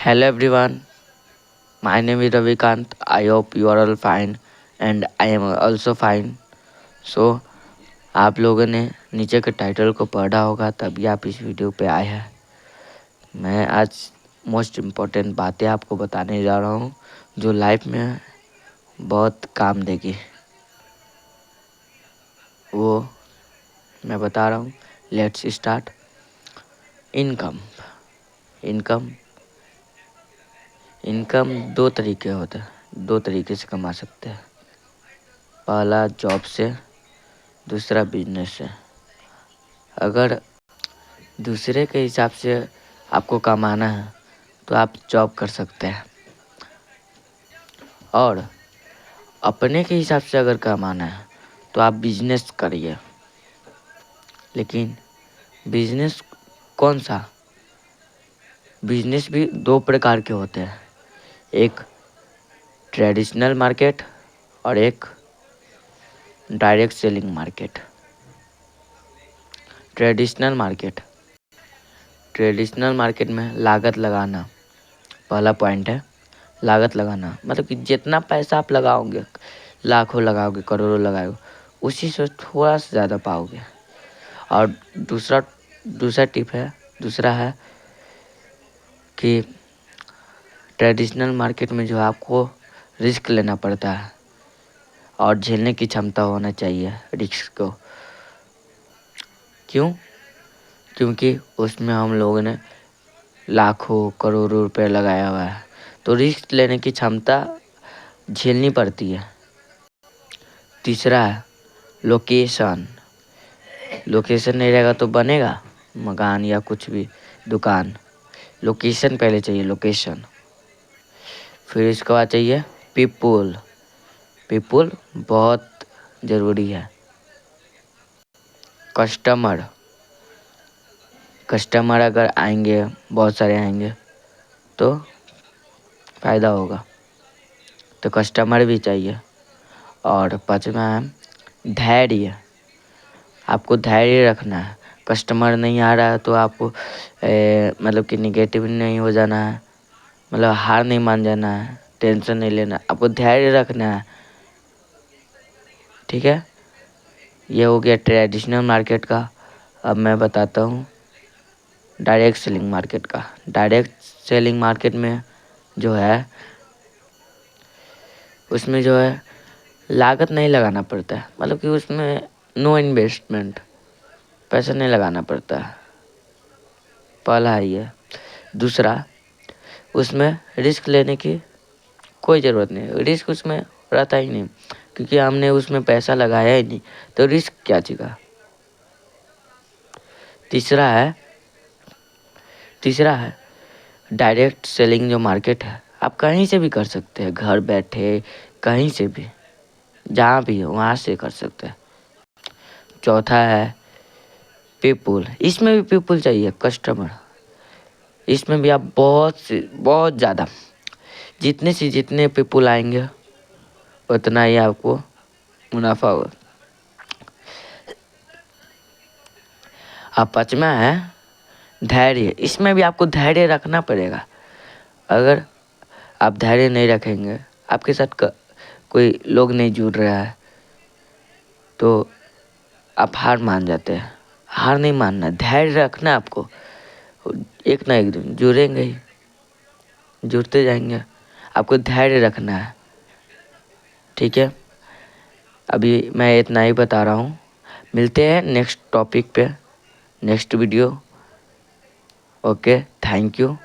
Hello everyone, my name is Ravikant. I hope you are all fine and I am also fine. So आप लोगों ने नीचे के title को पढ़ा होगा तभी आप इस वीडियो पे आए हैं। मैं आज मोस्ट इम्पोर्टेंट बातें आपको बताने जा रहा हूँ जो लाइफ में बहुत काम देगी। वो मैं बता रहा हूँ। Let's start. Income income income दो तरीके होते हैं, दो तरीके से कमा सकते हैं। पहला जॉब से, दूसरा बिजनेस से। अगर दूसरे के हिसाब से आपको कमाना है तो आप जॉब कर सकते हैं, और अपने के हिसाब से अगर कमाना है तो आप बिजनेस करिए। लेकिन बिजनेस कौन सा? बिजनेस भी दो प्रकार के होते हैं, एक ट्रेडिशनल मार्केट और एक direct selling market. Traditional market में लागत लगाना पहला पॉइंट है। लागत लगाना मतलब कि जितना पैसा आप लगाओगे, लाखों लगाओगे, करोड़ों लगाओगे, उसी से थोड़ा सा ज़्यादा पाओगे। और दूसरा है कि ट्रेडिशनल मार्केट में जो आपको रिस्क लेना पड़ता है और झेलने की क्षमता होना चाहिए रिस्क को। क्यों? क्योंकि उसमें हम लोगों ने लाखों करोड़ों रुपए लगाया हुआ है, तो रिस्क लेने की क्षमता झेलनी पड़ती है। तीसरा है लोकेशन नहीं रहेगा तो बनेगा मकान या कुछ भी दुकान। लोकेशन पहले चाहिए, लोकेशन। फिर इसके बाद चाहिए पीपुल बहुत ज़रूरी है। कस्टमर अगर आएंगे, बहुत सारे आएंगे तो फ़ायदा होगा, तो कस्टमर भी चाहिए। और पाँचवा है धैर्य। आपको धैर्य रखना है। कस्टमर नहीं आ रहा है तो आपको मतलब कि निगेटिव नहीं हो जाना है, मतलब हार नहीं मान जाना है, टेंशन नहीं लेना, आपको धैर्य रखना है। ठीक है, ये हो गया ट्रेडिशनल मार्केट का। अब मैं बताता हूँ डायरेक्ट सेलिंग मार्केट का। डायरेक्ट सेलिंग मार्केट में जो है, उसमें जो है लागत नहीं लगाना पड़ता है, मतलब कि उसमें नो इन्वेस्टमेंट, पैसा नहीं लगाना पड़ता है। पहला है ये। दूसरा, उसमें रिस्क लेने की कोई ज़रूरत नहीं, रिस्क उसमें रहता ही नहीं, क्योंकि हमने उसमें पैसा लगाया ही नहीं, तो रिस्क क्या चीज़। तीसरा है डायरेक्ट सेलिंग जो मार्केट है, आप कहीं से भी कर सकते हैं, घर बैठे कहीं से भी, जहाँ भी हो वहाँ से कर सकते हैं। चौथा है पीपुल। इसमें भी पीपुल चाहिए, कस्टमर। इसमें भी आप बहुत ज़्यादा, जितने पीपुल आएंगे उतना ही आपको मुनाफा होगा। अब पाँचवा है धैर्य। इसमें भी आपको धैर्य रखना पड़ेगा। अगर आप धैर्य नहीं रखेंगे, आपके साथ कोई लोग नहीं जुड़ रहा है, तो आप हार मान जाते हैं। हार नहीं मानना, धैर्य रखना आपको। एक ना एक दिन जुड़ेंगे ही, जुड़ते जाएंगे, आपको धैर्य रखना है। ठीक है, अभी मैं इतना ही बता रहा हूँ। मिलते हैं नेक्स्ट टॉपिक पे, next video. Okay, thank you.